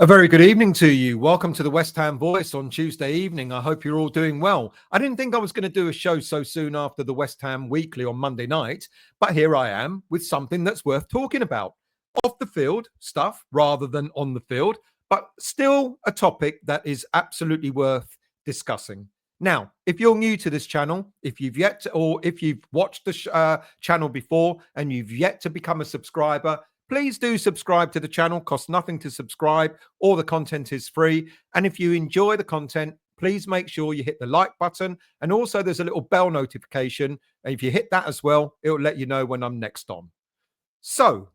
A very good evening to you. Welcome to the West Ham Voice on Tuesday evening. I hope you're all doing well. I didn't think I was going to do a show so soon after the West Ham Weekly on Monday night, but here I am with something that's worth talking about. Off the field stuff rather than on the field, but still a topic that is absolutely worth discussing. Now, if you're new to this channel, if you've watched the channel before and you've yet to become a subscriber, please do subscribe to the channel. Costs nothing to subscribe. All the content is free. And if you enjoy the content, please make sure you hit the like button. And also there's a little bell notification. And if you hit that as well, it'll let you know when I'm next on. So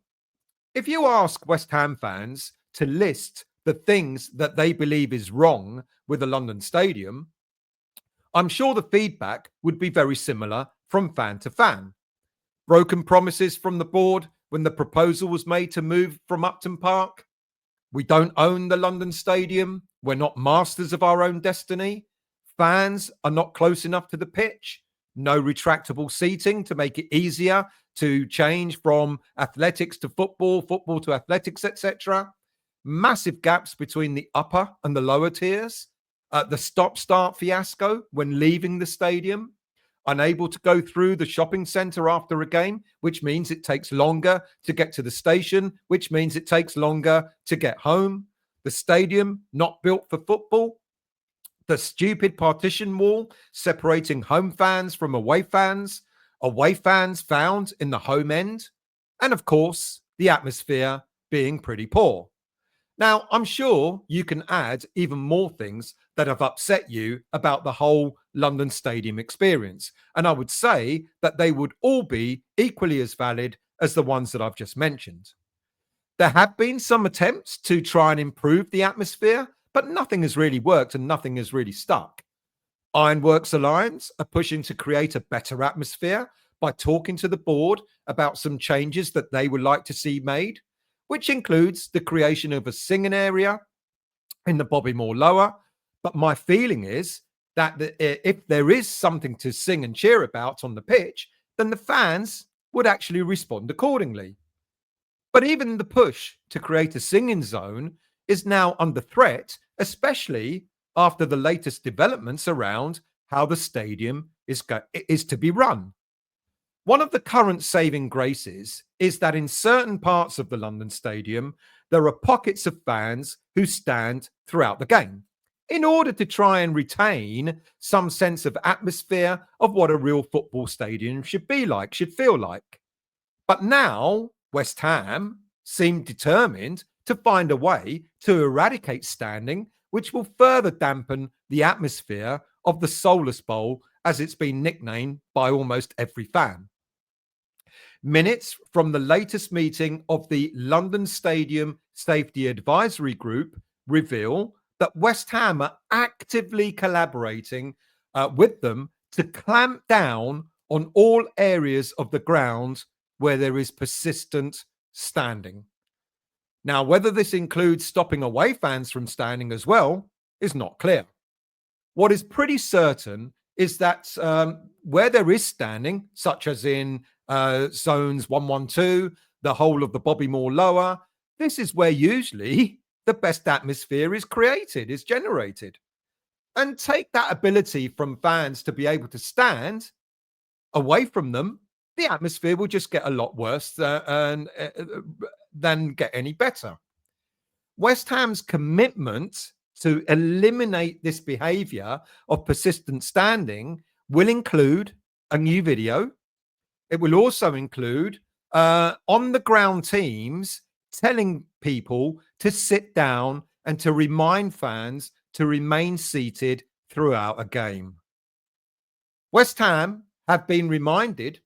if you ask West Ham fans to list the things that they believe is wrong with the London Stadium, I'm sure the feedback would be very similar from fan to fan. Broken promises from the board when the proposal was made to move from Upton Park. We don't own the London Stadium. We're not masters of our own destiny. Fans are not close enough to the pitch. No retractable seating to make it easier to change from athletics to football, football to athletics, etc. Massive gaps between the upper and the lower tiers. The stop-start fiasco when leaving the stadium. Unable to go through the shopping centre after a game, which means it takes longer to get to the station, which means it takes longer to get home. The stadium not built for football. The stupid partition wall separating home fans from away fans found in the home end. And of course, the atmosphere being pretty poor. Now, I'm sure you can add even more things that have upset you about the whole London Stadium experience. And I would say that they would all be equally as valid as the ones that I've just mentioned. There have been some attempts to try and improve the atmosphere, but nothing has really worked and nothing has really stuck. Ironworks Alliance are pushing to create a better atmosphere by talking to the board about some changes that they would like to see made, which includes the creation of a singing area in the Bobby Moore Lower. But my feeling is that if there is something to sing and cheer about on the pitch, then the fans would actually respond accordingly. But even the push to create a singing zone is now under threat, especially after the latest developments around how the stadium is to be run. One of the current saving graces is that in certain parts of the London Stadium, there are pockets of fans who stand throughout the game in order to try and retain some sense of atmosphere of what a real football stadium should feel like. But now West Ham seem determined to find a way to eradicate standing, which will further dampen the atmosphere of the Soulless Bowl, as it's been nicknamed by almost every fan. Minutes from the latest meeting of the London Stadium Safety Advisory Group reveal that West Ham are actively collaborating with them to clamp down on all areas of the ground where there is persistent standing. Now, whether this includes stopping away fans from standing as well is not clear. What is pretty certain is that where there is standing, such as in zones 112, the whole of the Bobby Moore Lower, this is where usually the best atmosphere is generated. And take that ability from fans to be able to stand away from them, the atmosphere will just get a lot worse than get any better. West Ham's commitment to eliminate this behavior of persistent standing will include a new video. It will also include on-the-ground teams telling people to sit down and to remind fans to remain seated throughout a game. West Ham have been reminded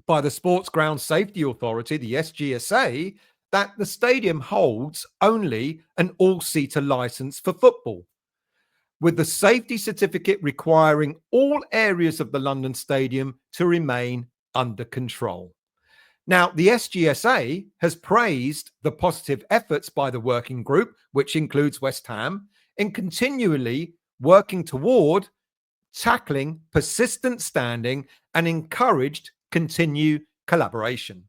by the Sports Ground Safety Authority, the SGSA, that the stadium holds only an all-seater license for football, with the safety certificate requiring all areas of the London Stadium to remain under control. Now, the SGSA has praised the positive efforts by the working group, which includes West Ham, in continually working toward tackling persistent standing and encouraged continued collaboration.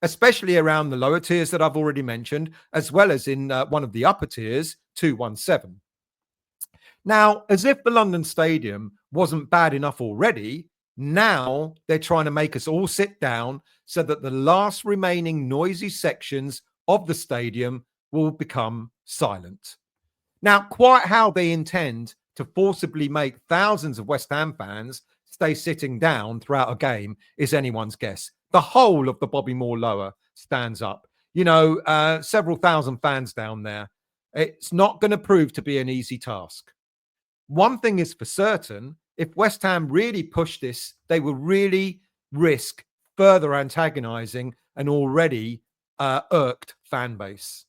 especially around the lower tiers that I've already mentioned, as well as in one of the upper tiers, 217. Now, as if the London Stadium wasn't bad enough already, now they're trying to make us all sit down so that the last remaining noisy sections of the stadium will become silent. Now, quite how they intend to forcibly make thousands of West Ham fans stay sitting down throughout a game is anyone's guess. The whole of the Bobby Moore lower stands up. Several thousand fans down there. It's not going to prove to be an easy task. One thing is for certain, if West Ham really push this, they will really risk further antagonising an already irked fan base.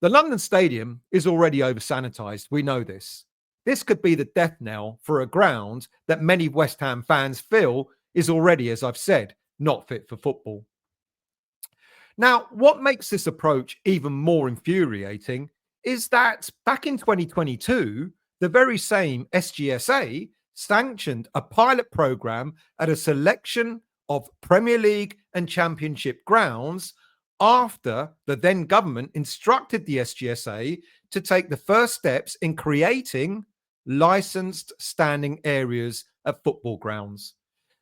The London Stadium is already over-sanitised. We know this. This could be the death knell for a ground that many West Ham fans feel is already, as I've said, not fit for football. Now, what makes this approach even more infuriating is that back in 2022, the very same SGSA sanctioned a pilot program at a selection of Premier League and Championship grounds after the then government instructed the SGSA to take the first steps in creating licensed standing areas at football grounds.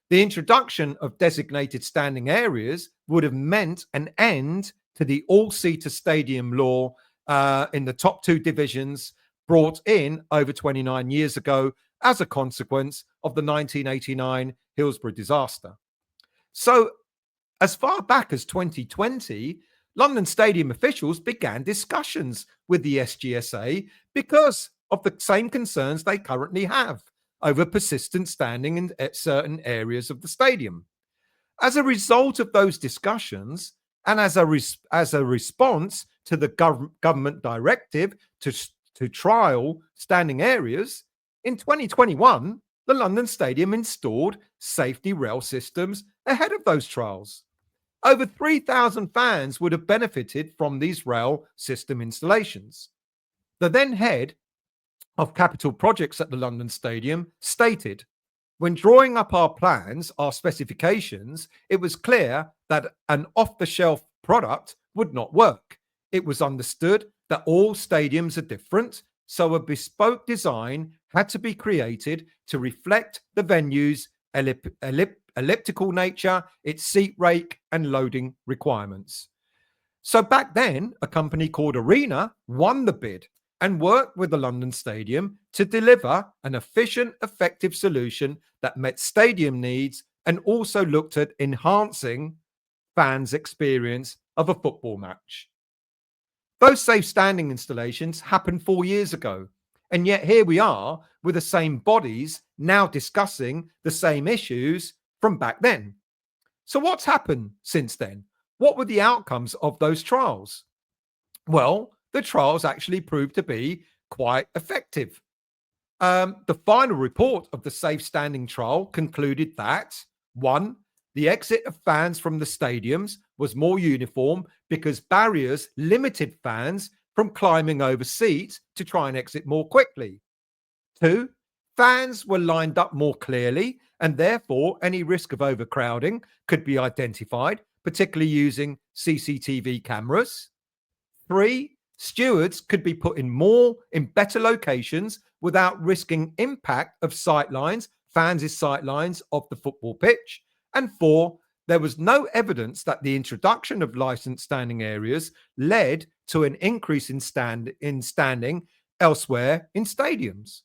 The introduction of designated standing areas would have meant an end to the all-seater stadium law in the top two divisions brought in over 29 years ago as a consequence of the 1989 Hillsborough disaster. So, as far back as 2020, London Stadium officials began discussions with the SGSA because of the same concerns they currently have over persistent standing in certain areas of the stadium. As a result of those discussions, and as a response to the government directive to trial standing areas, in 2021, the London Stadium installed safety rail systems ahead of those trials. Over 3,000 fans would have benefited from these rail system installations. The then head of capital projects at the London Stadium stated, "When drawing up our plans, our specifications, it was clear that an off-the-shelf product would not work. It was understood that all stadiums are different, so a bespoke design had to be created to reflect the venue's elliptical nature, its seat rake and loading requirements." So back then, a company called Arena won the bid and worked with the London Stadium to deliver an efficient, effective solution that met stadium needs and also looked at enhancing fans' experience of a football match. Those safe standing installations happened 4 years ago, and yet here we are with the same bodies now discussing the same issues from back then. So what's happened since then? What were the outcomes of those trials? Well, the trials actually proved to be quite effective. The final report of the safe standing trial concluded that, one, the exit of fans from the stadiums was more uniform because barriers limited fans from climbing over seats to try and exit more quickly. Two, fans were lined up more clearly and therefore any risk of overcrowding could be identified, particularly using CCTV cameras. Three, stewards could be put in better locations without risking impact of sightlines, fans' sightlines of the football pitch. And four, there was no evidence that the introduction of licensed standing areas led to an increase in standing elsewhere in stadiums.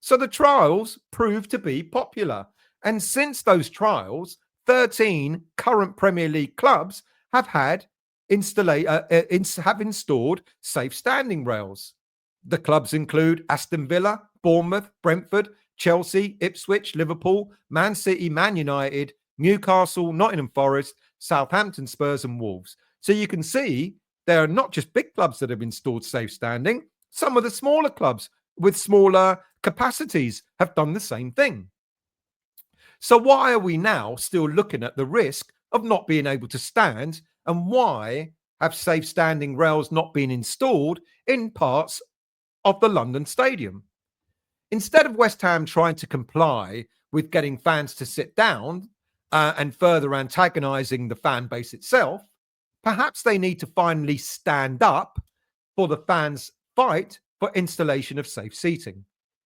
So the trials proved to be popular. And since those trials, 13 current Premier League clubs have installed safe standing rails. The clubs include Aston Villa, Bournemouth, Brentford, Chelsea, Ipswich, Liverpool, Man City, Man United, Newcastle, Nottingham Forest, Southampton, Spurs and Wolves. So you can see there are not just big clubs that have installed safe standing. Some of the smaller clubs with smaller capacities have done the same thing. So why are we now still looking at the risk of not being able to stand, and why have safe standing rails not been installed in parts of the London Stadium? Instead of West Ham trying to comply with getting fans to sit down, and further antagonizing the fan base itself, perhaps they need to finally stand up for the fans' fight for installation of safe seating.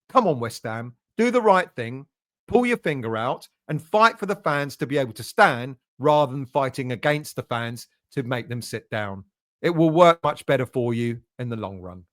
Come on, West Ham, do the right thing, pull your finger out and fight for the fans to be able to stand rather than fighting against the fans to make them sit down. It will work much better for you in the long run.